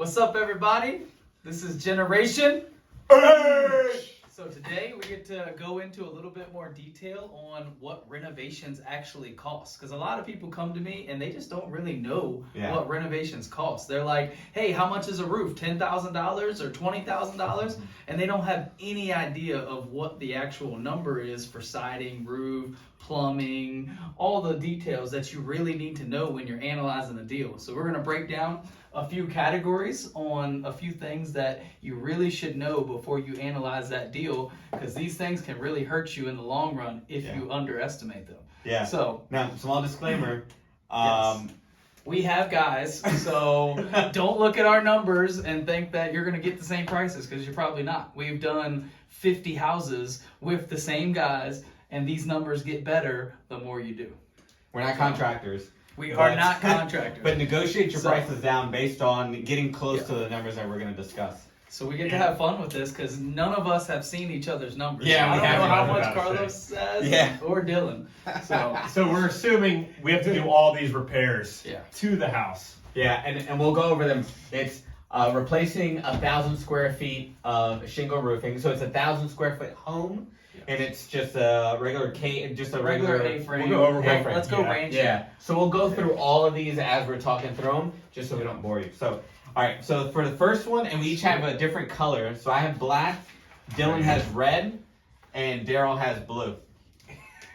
What's up, everybody? This is Generation. So today we get to go into a little bit more detail on what renovations actually cost. Because a lot of people come to me and they just don't really know what renovations cost. They're like, hey, how much is a roof? $10,000 or $20,000? And they don't have any idea of what the actual number is for siding, roof, plumbing, all the details that you really need to know when you're analyzing a deal. So we're going to break down a few categories on a few things that you really should know before you analyze that deal, because these things can really hurt you in the long run if you underestimate them. Yeah. So now, small disclaimer. We have guys, so don't look at our numbers and think that you're going to get the same prices, because you're probably not. We've done 50 houses with the same guys, and these numbers get better the more you do. We're not contractors. We are not contractors. But negotiate your prices down based on getting close to the numbers that we're going to discuss. So we get to have fun with this because none of us have seen each other's numbers. Yeah, so we I don't know how haven't. much Carlos says or Dylan. So we're assuming we have to do all these repairs to the house. Yeah, and we'll go over them. It's replacing 1,000 square feet of shingle roofing. So it's 1,000 square foot home. And it's just a regular regular A-frame. We'll go over A-frame. Let's go ranch. Yeah. So we'll go through all of these as we're talking through them, just so we don't bore you. So, all right. So for the first one, and we each have a different color. So I have black, Dylan has red, and Daryl has blue.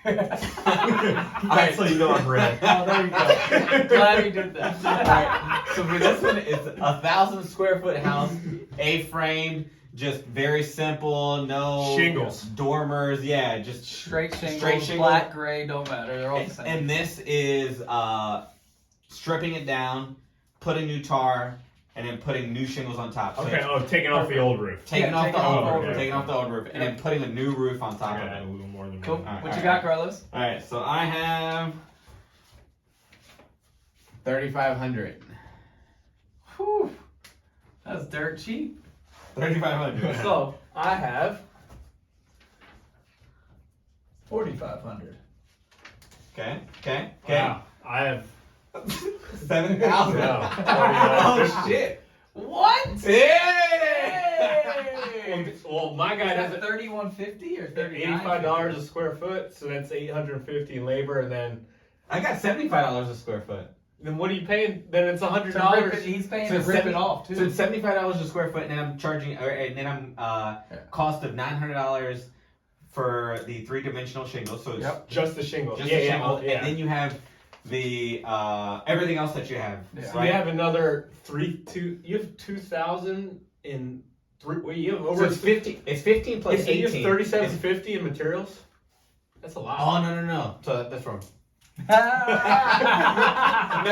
All right, so you know I'm red. Oh, there you go. Glad you did that. All right. So for this one, it's 1,000 square foot house, A-frame. Just very simple, no shingles, dormers, just straight shingles, black, gray, don't matter. They're all the same. And this is stripping it down, putting new tar, and then putting new shingles on top. So taking off the old roof. Taking off the old roof, and then putting a new roof on top of it. A little more than cool. Right, what you got, Carlos? All right, so I have 3,500. Whew, that's dirt cheap. 3,500. So I have 4,500. Okay. Wow. I have 7,000. No. Oh shit! What? Hey! Well, my guy does it $3,150 or $39? $85 a square foot, so that's $850 in labor, and then I got $75 a square foot. then what are you paying? Then it's $100. He's paying So to rip it off too. So it's $75 a square foot, and then I'm charging, and then I'm cost of $900 for the 3-dimensional shingles. So it's just the shingles. just the shingles, and then you have the everything else that you have. Yeah. So you have another you have 2,000 in three. Well, you have over. So it's 50. It's 15 plus 18. You have 3,750 in materials. That's a lot. Oh no. So that's wrong. No,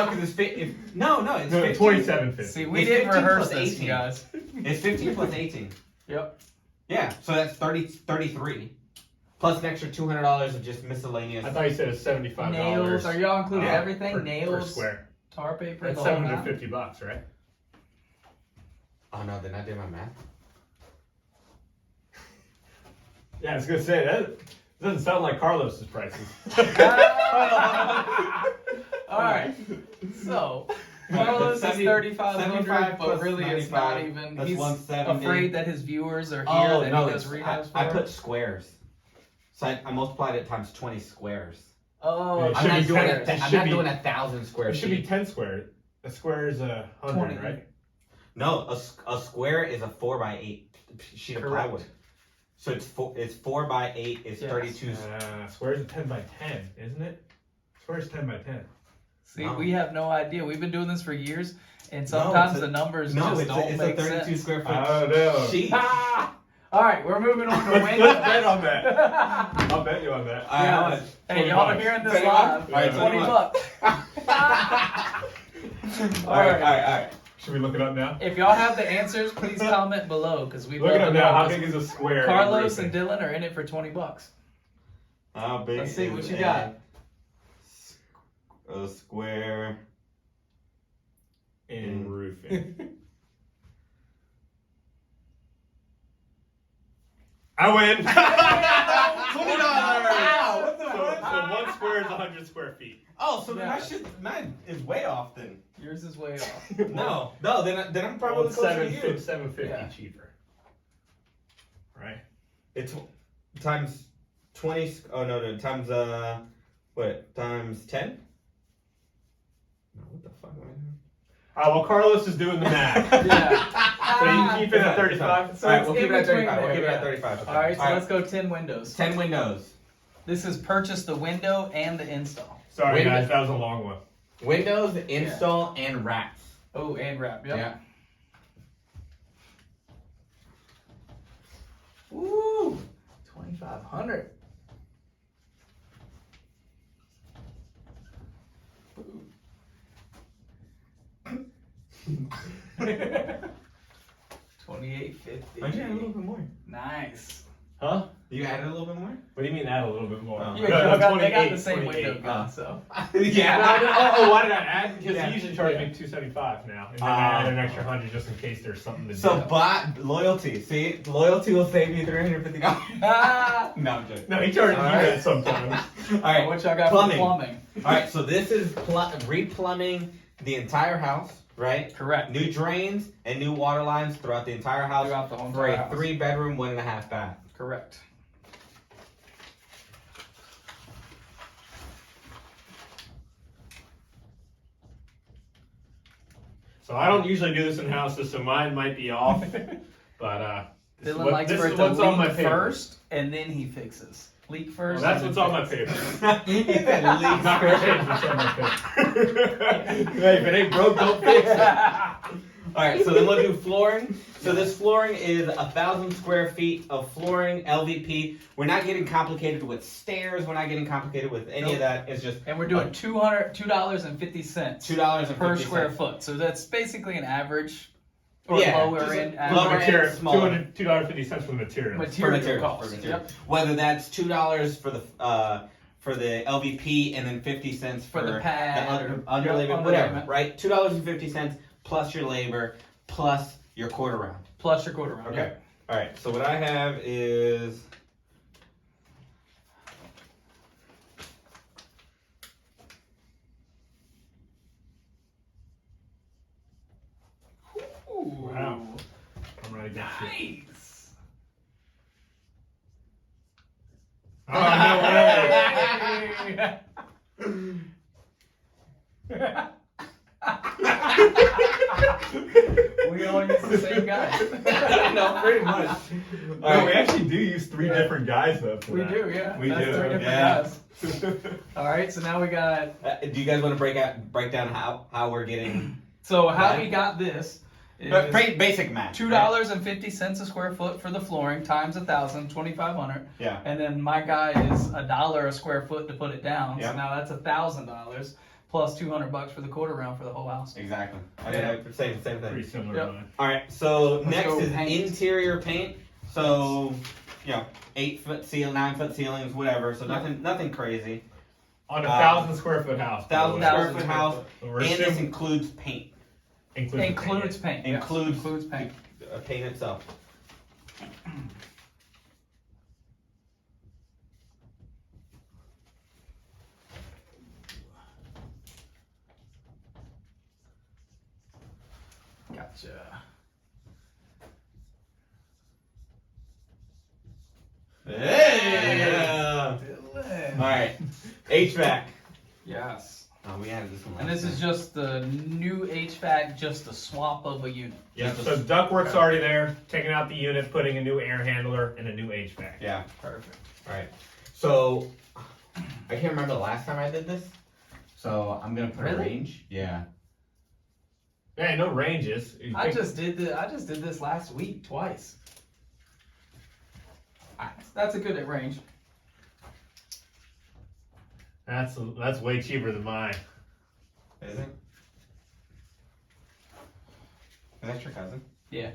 because it's no, it's 15. 2,750. See, we It's didn't 15 rehearse plus this, 18. you guys. It's 15 plus 18. Yep. Yeah, so that's 33. Plus an extra $200 of just miscellaneous. I thought you said it's $75. Nails. Are y'all including everything? per Nails, square. tar paper. That's the whole nine? $750, right? Oh no, then I did my math. Yeah, I was gonna say that doesn't sound like Carlos's prices. All right. So Carlos is 3,500, but really it's not even. That's He's 170. afraid that his viewers are here. Oh that no, he does rehabs for. I put squares. So I multiplied it times 20 squares. Oh, Yeah, it I'm not be doing 10. I'm not doing 1,000 square It should be feet. 10 square. A square is 100, 20. right? No, a square is a 4x8 sheet of Correct. plywood. So it's 4x8 is Yes. 32. Square is a 10 by 10, isn't it? Square is 10 by 10. See, No. we have no idea. We've been doing this for years, and sometimes the numbers just don't it's make a 32 sense. square foot I know. sheet. All right, we're moving on to Let's windows. bet on that. I'll bet you on that. All right, how much? Hey, y'all are hearing this 20 live. All right, 20 20 bucks. All right. Should we look it up now? If y'all have the answers, please comment below, because we Look it love up to now. know. How big is a square? Carlos in and roofing? Dylan are in it for 20 bucks. How big Let's see is what you got. a square In roofing. I win. $20. Wow, what the fuck? one square is 100 square feet. Oh, so then Yeah. mine is way off then. Yours is way off. No, then I'm probably Well, closer to you. 750 Yeah. cheaper. Right. It's times 20. Oh no, times what? Times 10? No, what the fuck am I doing? All right. Well, Carlos is doing the math. Yeah. So you keep it at 35. So All right, it's we'll keep in it at between 35. We'll there, keep it at yeah. 35. All right, so let's go 10 windows. 10 windows. This is purchase the window and the install. Sorry, Window- guys, that was a long one. Windows, install, and wraps. Oh, and wrap. Yep. Yeah. Ooh, 2,500. $2,850. Why'd you add a little bit more? Nice. Huh? You added a little bit more? What do you mean add a little bit more? Oh. You No, got, they got 28, the same 28. window gun, so. Oh, why did I add? Because Yeah. he usually charges Yeah. me $275 now, and then I add an extra 100 just in case there's something to So do. loyalty. See, loyalty will save you $350. Ah! No, I'm joking. No, he charges All you right. that sometimes. All right, What y'all got plumbing. for plumbing? All right. So this is replumbing the entire house, right? Correct. New drains and new water lines throughout the entire house Throughout the whole for entire a house. 3-bedroom, 1.5 bath. Correct. So I don't usually do this in houses, so mine might be off. But this is Dylan what- likes this for is it to what's on my leak paper. first, and then he fixes. Leak Well, first. that's and what's then on my fixes. paper. He said I'm leaks not gonna first. change what's on my paper. Hey, if it ain't broke, don't fix it. All right, so then we'll do flooring. So this flooring is 1,000 square feet of flooring, LVP. We're not getting complicated with stairs. We're not getting complicated with any of that. It's just And we're doing $2.50 $2.50 per square foot. So that's basically an average or Yeah, lower just end lower average end. Material, smaller. $2.50 for the materials. material cost. for material. Yep. Whether that's $2 for the LVP and then 50 cents For the pad or- underlayment, yep, whatever, underlayment. right? $2.50 plus your labor plus your quarter round. Plus your quarter round. Okay. Yep. All right. So what I have is. Ooh, Wow. I'm ready to get shit. nice. Oh, no way. We all use the same guy. No, pretty much. All No, right. we actually do use 3 different guys though. For We that. do, yeah. We That's do, 3 different yeah. guys. All right, so now we got. Do you guys want to break down how we're getting So how Right. we got this is basic math? $2.50 a square foot for the flooring times 1,000, 2,500. Yeah. And then my guy is $1 a square foot to put it down. Yeah. So now that's $1,000 plus $200 for the quarter round for the whole house. Exactly. Yeah. Same thing. Pretty similar. Yep. to mine. All right. So Let's next go is paint. interior paint. So, 8-foot ceiling, 9-foot ceilings, whatever. So nothing crazy. On a 1,000 square foot house. by the 1,000 way. square 1,000 foot square house, foot. So we're and this assuming- includes paint. includes Includes paint. yes. Includes paint. Paint itself. Gotcha. Yeah. Dylan. All right. HVAC. Yes. Oh, we added this one. And this is just the new HVAC, just a swap of a unit. Yeah, so ductwork's already there, taking out the unit, putting a new air handler and a new HVAC. Yeah. Perfect. All right. So I can't remember the last time I did this. So I'm gonna put a Really? range. Yeah. Hey, no ranges. You I pick- just did this last week twice. That's a good range. That's way cheaper than mine. Is it? Is that your cousin? Yeah.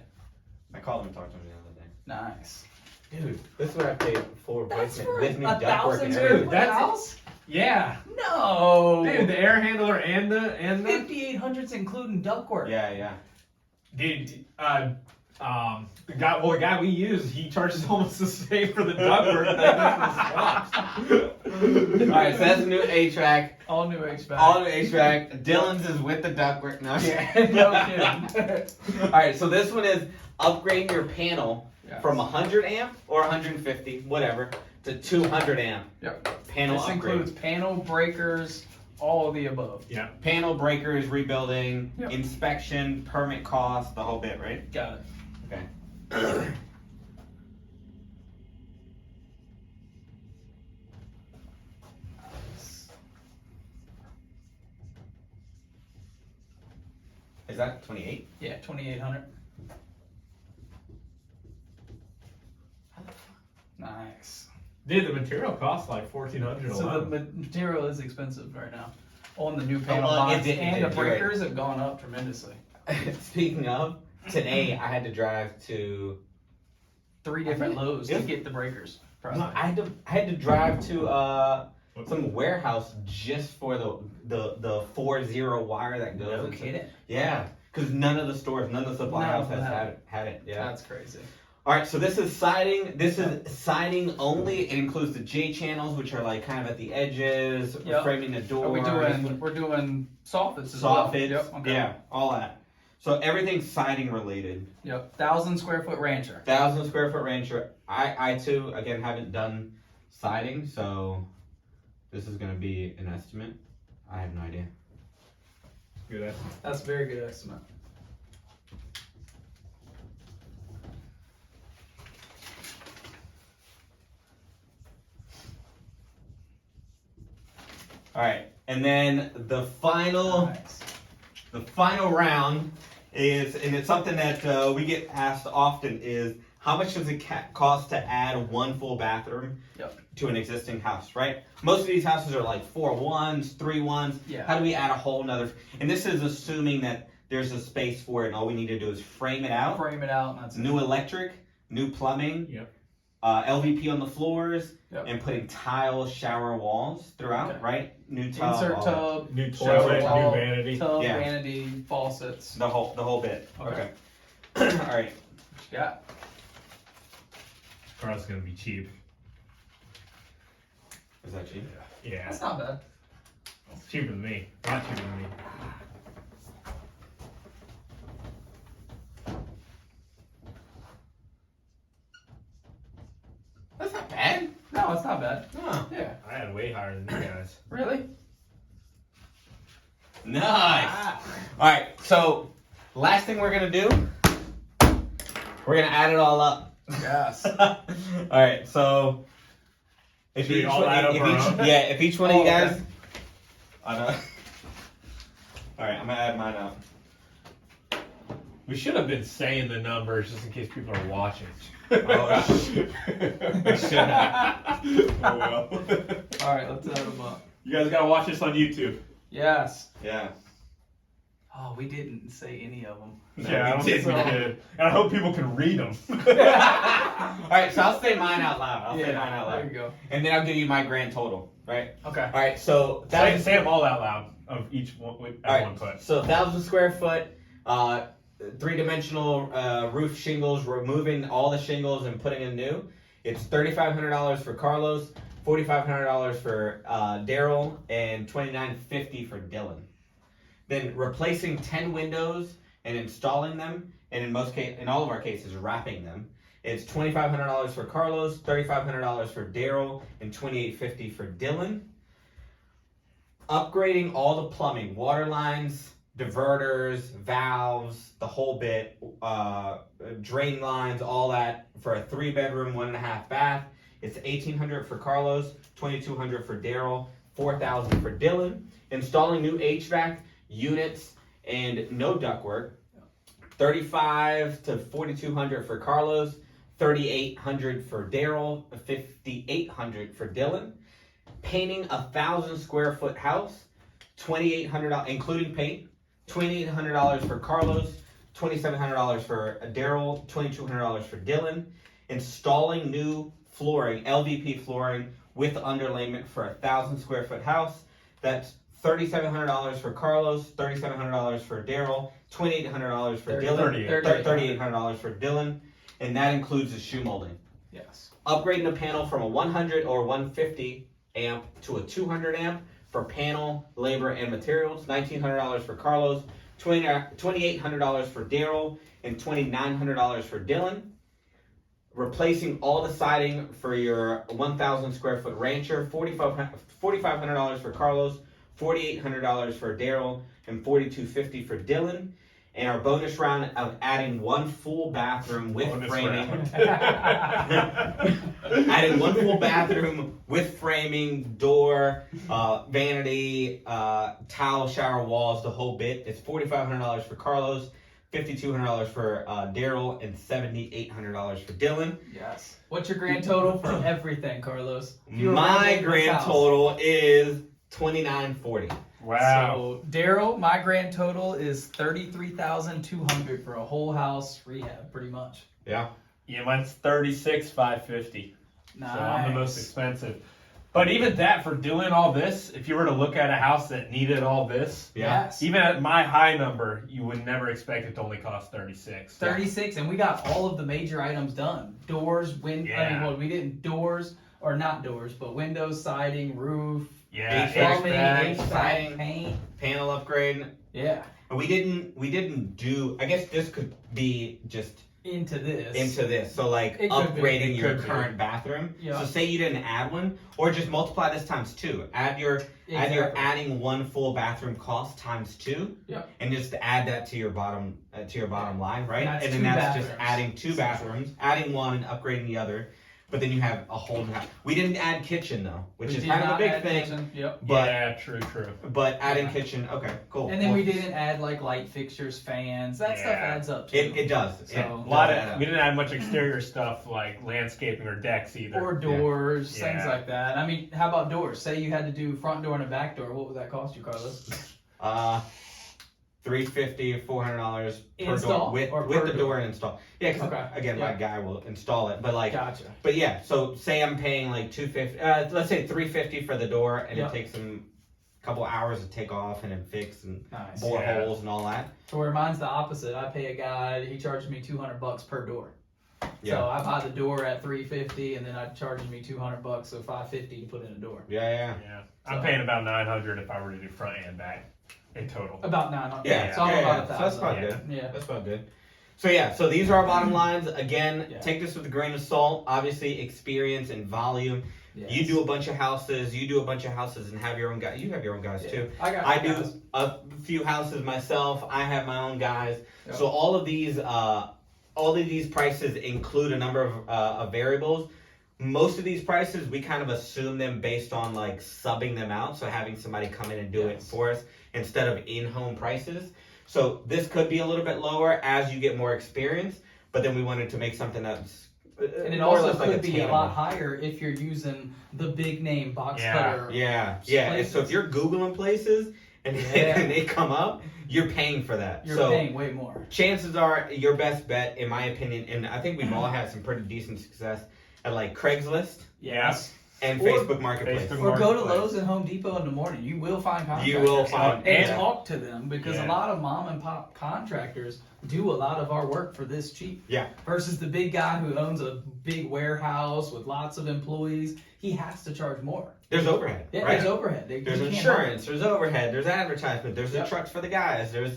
I called him and talked to him the other day. Nice. Dude, this is what I paid for That's replacement for with new ductwork 1,000 and square everything. foot That's- house? Yeah. No. Dude, the air handler and the 5,800's including ductwork. Yeah, yeah. dude, The guy we use, he charges almost the same for the ductwork that he does for the swaps. Alright, so that's a new HVAC. All new HVAC. All new HVAC. Dylan's is with the ductwork. No, Yeah, no kidding. Alright, so this one is upgrading your panel Yes. from 100 amp or 150, whatever, to 200 amp. Yep. Panel This upgrade. includes panel breakers, all of the above. Yeah. Panel breakers, rebuilding, Yep. inspection, permit cost, the whole bit, right? Got it. Okay. Is that 28? Yeah, 2,800. Nice. Dude, the material costs like $1,400 So the alone. material is expensive right now on the new panel well, it box, did- and the you're right. breakers have gone up tremendously. Speaking of, today I had to drive to. 3 different lows to Yeah. get the breakers. No, I had to drive to some warehouse just for the 4-0 wire that goes. No into- kidding. Yeah, because none of the stores, none of the supply None house of them has had it. Yeah. That's crazy. All right, so this is siding. This is siding only. It includes the J channels, which are like kind of at the edges, Yep. framing the door. We're doing soffits as well. soffits. Yep. Okay. Yeah, all that. So everything's siding related. Yep. 1,000 square foot rancher. 1,000 square foot rancher. I too again haven't done siding, so this is gonna be an estimate. I have no idea. Good estimate. That's a very good estimate. All right, and then the final. Nice. The final round is, and it's something that we get asked often, is how much does it cost to add one full bathroom Yep. to an existing house, right? Most of these houses are like 4 1s, 3 1s. Yeah. How do we add a whole nother? And this is assuming that there's a space for it, and all we need to do is frame it out. Frame it out, and that's it. New electric, new plumbing, Yep. LVP on the floors, Yep. and putting tile shower walls throughout, Okay. right? New tub, Insert all that. tub, New shower toilet, wall, new vanity. tub, Yeah. vanity, faucets. the whole bit. Okay. All right. What you got? Carl's gonna be cheap. Is that cheap? Yeah. That's not bad. Cheaper than me. A lot cheaper than me. That's not bad. No, it's not bad. Huh. Yeah. I had way higher than you guys. Really? Nice. Ah. All right. So, last thing we're gonna do, we're gonna add it all up. Yes. All right. So, if Should we each all one, add up if our each, own? yeah, if each one of Oh, you guys, okay. I know. All right, I'm gonna add mine up. We should have been saying the numbers just in case people are watching. Oh, we should have. Oh well. All right, let's add them up. You guys gotta watch this on YouTube. Yes. Yeah. Oh, we didn't say any of them. No, Yeah, I don't we think we did not. did. And I hope people can read them. All right, so I'll say mine out loud. I'll say mine out There loud, you go. and then I'll give you my grand total. Right. Okay. All right. So Say them all out loud of each one with All right, one put. so 1,000 square foot, 3-dimensional roof shingles, removing all the shingles and putting in new. It's $3,500 for Carlos, $4,500 for Daryl, and $2,950 for Dylan. Then replacing 10 windows and installing them, and in all of our cases, wrapping them. It's $2,500 for Carlos, $3,500 for Daryl, and $2,850 for Dylan. Upgrading all the plumbing, water lines, diverters, valves, the whole bit, drain lines, all that for a 3-bedroom, 1.5 bath. It's $1,800 for Carlos, $2,200 for Daryl, $4,000 for Dylan. Installing new HVAC units and no ductwork, $3,500 to $4,200 for Carlos, $3,800 for Daryl, $5,800 for Dylan. Painting a 1,000 square foot house, $2,800 including paint, $2,800 for Carlos, $2,700 for Daryl, $2,200 for Dylan. Installing new flooring, LVP flooring with underlayment for a 1,000 square foot house, that's $3,700 for Carlos, $3,700 for Daryl, $2,800 for Dylan, $3,800 for Dylan, and that includes the shoe molding. Yes. Upgrading the panel from a 100 or 150 amp to a 200 amp for panel, labor, and materials. $1,900 for Carlos, $2,800 for Daryl, and $2,900 for Dylan. Replacing all the siding for your 1,000 square foot rancher. $4,500 for Carlos, $4,800 for Daryl, and $4,250 for Dylan. And our bonus round of adding one full bathroom with framing. Adding one full bathroom with framing, door, vanity, tile, shower, walls, the whole bit. It's $4,500 for Carlos, $5,200 for Daryl, and $7,800 for Dylan. Yes. What's your grand total for everything, Carlos? If you were My renovating this grand house. total is $2,940. Wow. So Daryl, my grand total is $33,200 for a whole house rehab, pretty much. Yeah. Yeah, mine's $36,550. Nice. So I'm the most expensive. But even that, for doing all this, if you were to look at a house that needed all this, Yeah. Yes. even at my high number, you would never expect it to only cost 36. 36, and we got all of the major items done. Doors, I mean, Yeah. well, we didn't doors, or not doors, but windows, siding, roof, Yeah, plumbing, HVAC. HVAC, paint. Panel upgrade. Yeah. We didn't do, I guess this could be just Into this. into this. So like It could be. upgrading It your could be. current bathroom. Yeah. So say you didn't add one, or just multiply this times 2. Add your Exactly. adding one full bathroom cost times 2. Yep. And just add that to your bottom line, right? That's And then two that's just bathrooms. adding 2 bathrooms, adding one and upgrading the other. But then you have a whole new house. We didn't add kitchen though, which We is did kind of a not big add thing. kitchen. Yep. But Yeah, true. but adding Yeah. kitchen, okay, cool. And then Well, we didn't add like light fixtures, fans. That stuff Yeah. adds up too. it does. So- It A does lot add of up. we didn't have much exterior stuff like landscaping or decks either. Or doors, Yeah. things like that. I mean, how about doors? Say you had to do front door and a back door. What would that cost you, Carlos? $350 or $400 per Install door with or with per the door? door and install. Yeah, because Okay. again, my Yeah. guy will install it. But like, Gotcha. but yeah. So say I'm paying like $250. Let's say $350 for the door, and Yep. it takes them a couple hours to take off and then fix and Nice. bore Yeah. holes and all that. To where mine's the opposite. I pay a guy. He charges me $200 per door. Yeah. So I buy the door at $350, and then I charges me $200, so $550 to put in a door. Yeah. Yeah, I'm So- paying about $900 if I were to do front and back in total. About 900. Yeah. So I'm yeah, about yeah. So that's 1,000. about Yeah. good. Yeah. That's about good. So yeah, so these are our bottom lines. Again, Yeah. take this with a grain of salt. Obviously, experience and volume. Yes. You do a bunch of houses. You do a bunch of houses and have your own guys. You have your own guys Yeah. too. I I do guys. a few houses myself. I have my own guys. Yep. So all of these prices include a number of variables. Most of these prices, we kind of assume them based on like subbing them out. So having somebody come in and do it Yes. for us instead of in-home prices. So this could be a little bit lower as you get more experience. But then we wanted to make something that's And it more or also less like could be a attainable. lot higher if you're using the big name box Yeah. cutter. Yeah. And places. so if you're Googling places and, Yeah. and they come up, you're paying for that. You're so paying way more. chances are your best bet, in my opinion, and I think we've all had some pretty decent success at like Craigslist Yes. and Or Facebook Marketplace. Facebook Or go to Marketplace. Lowe's and Home Depot in the morning. You will find contractors. You will find- and yeah. talk to them because a Yeah. lot of mom and pop contractors do a lot of our work for this cheap. Yeah. Versus the big guy who owns a big warehouse with lots of employees, he has to charge more. There's overhead, Yeah, right? there's overhead. There's You can't insurance, there's overhead, there's advertisement, there's the Yep. trucks for the guys, there's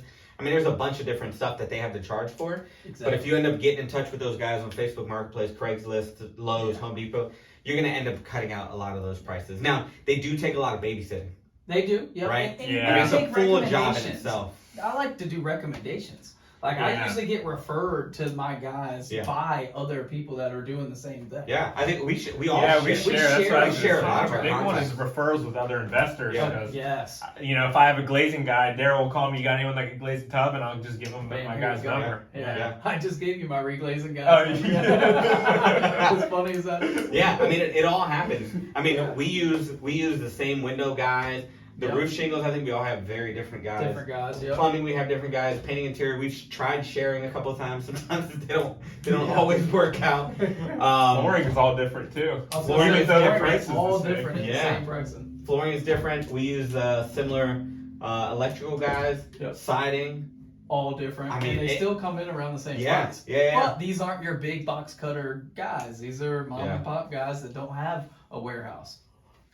a bunch of different stuff that they have to charge for. hide. But Exactly. if you end up getting in touch with those guys on Facebook Marketplace, Craigslist, Lowe's, Yeah. Home Depot, you're gonna end up cutting out a lot of those prices. Now, they do take a lot of babysitting, They do, yep. right? And Yeah. I mean, it's a take full job in recommendations. itself. I like to do recommendations. Like I Yeah. usually get referred to my guys Yeah. by other people that are doing the same thing. Yeah, I think we all Yeah, share. we share. we That's share- what I we was share gonna a lot say. of our The big one contacts. is referrals with other investors. Yeah. Because, Yes. you know, if I have a glazing guy, Daryl will call me. You got anyone that can glaze the tub? And I'll just give him Bam, my here guy's we go. number. Yeah. Yeah. I just gave you my reglazing guy. Oh, yeah. As funny as that is. Yeah, I mean it all happens. I mean Yeah. we use the same window guys. The Yep. roof shingles, I think we all have very different guys. Different guys, yep. Plumbing, we have different guys. Painting interior, we've tried sharing a couple of times. Sometimes they don't Yeah. always work out. Flooring is all different too. Also, Flooring it's is other different. prices. All the same. different. It's Yeah. the same pricing. flooring is different. We use similar electrical guys, Yep. siding. All different. I mean, and they still come in around the same Yeah, price. yeah. But these aren't your big box cutter guys. These are mom and pop guys that don't have a warehouse.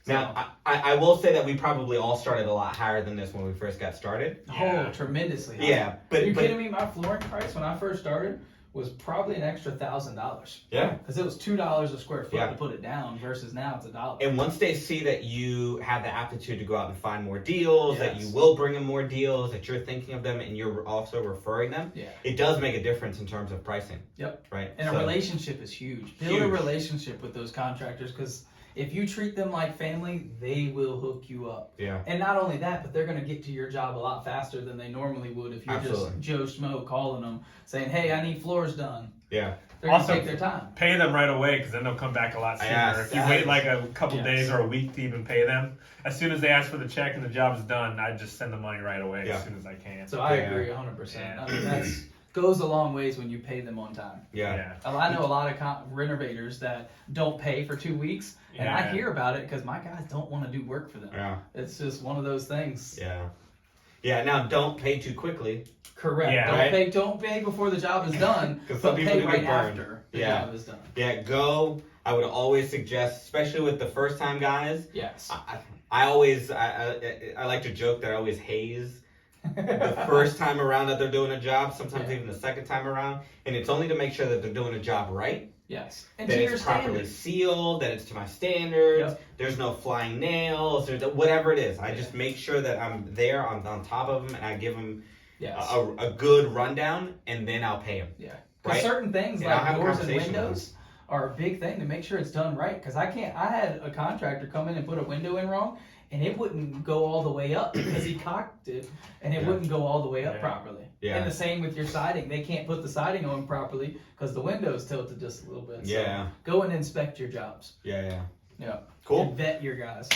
So, Now, I will say that we probably all started a lot higher than this when we first got started. Yeah. tremendously high. Yeah, Are you kidding me? My flooring price when I first started was probably an extra $1,000. Yeah. Because it was $2 a square foot Yeah. to put it down versus now it's $1. And once they see that you have the aptitude to go out and find more deals, that Yes. you will bring them more deals, that you're thinking of them and you're also referring them, Yeah. it does make a difference in terms of pricing. Yep. Right? And So- a relationship is huge. Build a Huge. relationship with those contractors because if you treat them like family, they will hook you up. Yeah. And not only that, but they're going to get to your job a lot faster than they normally would if you're Absolutely. just Joe Schmo calling them saying, hey, I need floors done. Yeah. They're going to Also, take their time. Pay them right away because then they'll come back a lot sooner. Yes, If you that wait is- like a couple Yes. days or a week to even pay them, as soon as they ask for the check and the job's done, I just send the money right away Yeah. as soon as I can. So I Yeah. agree 100%. Yeah. I mean, that's goes a long ways when you pay them on time. Yeah. I know a lot of renovators that don't pay for 2 weeks, and I Yeah. hear about it because my guys don't want to do work for them. Yeah. It's just one of those things. Yeah. Yeah. Now, don't pay too quickly. Correct. Yeah. Don't Right. pay. Don't pay before the job is done. 'Cause some but people pay do right get burned. after the Yeah. job is done. Yeah. Go. I would always suggest, especially with the first time guys, Yes. I always, I like to joke that I always haze the first time around that they're doing a job, sometimes Yeah. even the second time around, and it's only to make sure that they're doing a job right, Yes. And that to your it's properly standards. sealed, that it's to my standards, Yep. there's no flying nails, there's whatever it is. I Yeah. just make sure that I'm there on top of them, and I give them Yes. a good rundown, and then I'll pay them. Yeah. Because Right? certain things And I'll like have a doors and conversation with windows are a big thing to make sure it's done right. Because I had a contractor come in and put a window in wrong, and it wouldn't go all the way up because he cocked it, and it Yeah. wouldn't go all the way up Yeah. properly. Yeah. And the same with your siding. They can't put the siding on properly because the window's tilted just a little bit. So Yeah. go and inspect your jobs. Yeah. Yeah. Cool. And vet your guys.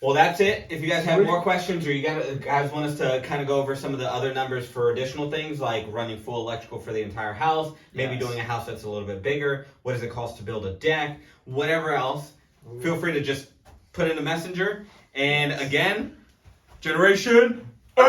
Well, that's it. If you guys have Sweet. more questions or you guys want us to kind of go over some of the other numbers for additional things like running full electrical for the entire house, maybe Yes. doing a house that's a little bit bigger, what does it cost to build a deck, whatever else, feel free to just put in a messenger. And again, Generation A!